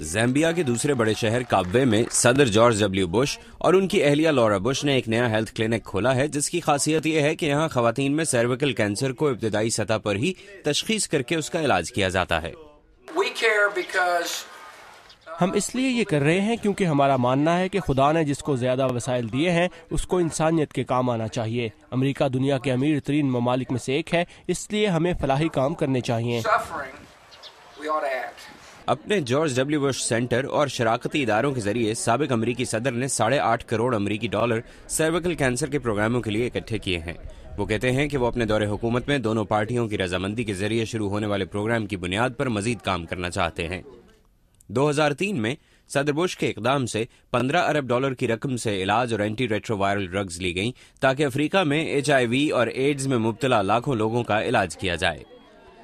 Zambia کے دوسرے بڑے شہر کابوے میں صدر جارج ڈبلیو بش اور ان کی اہلیہ لورا بش نے ایک نیا ہیلتھ کلینک کھولا ہے جس کی خاصیت یہ ہے کہ یہاں خواتین میں سرویکل کینسر کو ابتدائی سطح پر ہی تشخیص کر کے اس کا علاج کیا جاتا ہے۔ ہم اس لیے یہ کر رہے ہیں کیونکہ ہمارا ماننا ہے کہ خدا نے جس کو زیادہ وسائل دیے ہیں اس کو انسانیت کے کام آنا چاہیے۔ امریکہ دنیا کے امیر ترین ممالک میں سے ایک ہے، اس لیے ہمیں فلاحی کام کرنے چاہیے۔ اپنے جارج ڈبلیو بش سینٹر اور شراکتی اداروں کے ذریعے سابق امریکی صدر نے $8.5 کروڑ امریکی ڈالر سرویکل کینسر کے پروگراموں کے لیے اکٹھے کیے ہیں۔ وہ کہتے ہیں کہ وہ اپنے دور حکومت میں دونوں پارٹیوں کی رضامندی کے ذریعے شروع ہونے والے پروگرام کی بنیاد پر مزید کام کرنا چاہتے ہیں۔ 2003 میں صدر بش کے اقدام سے $15 ارب کی رقم سے علاج اور اینٹی ریٹرو وائرل ڈرگز لی گئیں تاکہ افریقہ میں HIV اور ایڈز میں مبتلا لاکھوں لوگوں کا علاج کیا جائے۔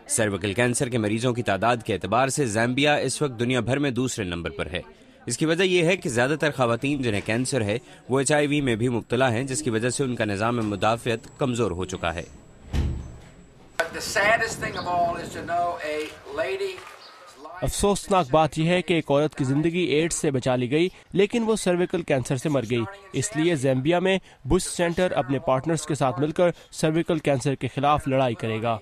سرویکل کینسر کے مریضوں کی تعداد کے اعتبار سے زامبیا اس وقت دنیا بھر میں دوسرے نمبر پر ہے۔ اس کی وجہ یہ ہے کہ زیادہ تر خواتین جنہیں کینسر ہے وہ HIV میں بھی مبتلا ہیں، جس کی وجہ سے ان کا نظام مدافعت کمزور ہو چکا ہے۔ افسوسناک بات یہ ہے کہ ایک عورت کی زندگی ایڈز سے بچا لی گئی لیکن وہ سرویکل کینسر سے مر گئی۔ اس لیے زامبیا میں بش سینٹر اپنے پارٹنرز کے ساتھ مل کر سرویکل کینسر کے خلاف لڑائی کرے گا۔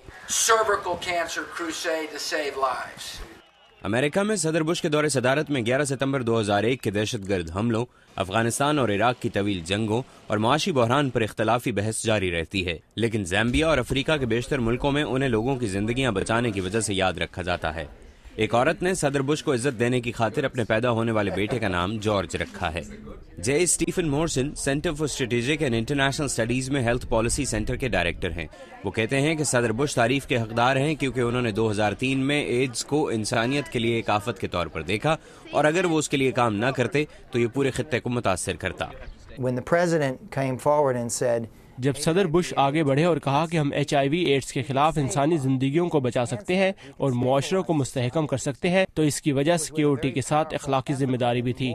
امریکہ میں صدر بش کے دور صدارت میں 11 ستمبر 2001 کے دہشت گرد حملوں، افغانستان اور عراق کی طویل جنگوں اور معاشی بحران پر اختلافی بحث جاری رہتی ہے، لیکن زامبیا اور افریقہ کے بیشتر ملکوں میں انہیں لوگوں کی زندگیاں بچانے کی وجہ سے یاد رکھا جاتا ہے۔ ایک عورت نے صدر بش کو عزت دینے کی خاطر اپنے پیدا ہونے والے بیٹے کا نام جارج رکھا ہے۔ J Stephen Morrison Center for Strategic and International Studies میں ہیلتھ پالیسی سینٹر کے ڈائریکٹر ہیں۔ وہ کہتے ہیں کہ صدر بش تعریف کے حقدار ہیں کیونکہ انہوں نے 2003 میں ایڈز کو انسانیت کے لیے ایک آفت کے طور پر دیکھا، اور اگر وہ اس کے لیے کام نہ کرتے تو یہ پورے خطے کو متاثر کرتا۔ جب صدر بش آگے بڑھے اور کہا کہ ہم HIV ایڈز کے خلاف انسانی زندگیوں کو بچا سکتے ہیں اور معاشروں کو مستحکم کر سکتے ہیں، تو اس کی وجہ سیکیورٹی کے ساتھ اخلاقی ذمہ داری بھی تھی۔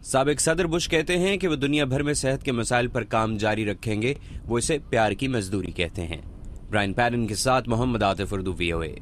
سابق صدر بش کہتے ہیں کہ وہ دنیا بھر میں صحت کے مسائل پر کام جاری رکھیں گے۔ وہ اسے پیار کی مزدوری کہتے ہیں۔ برائن پیڈن کے ساتھ محمد عاطف، اردو VOA۔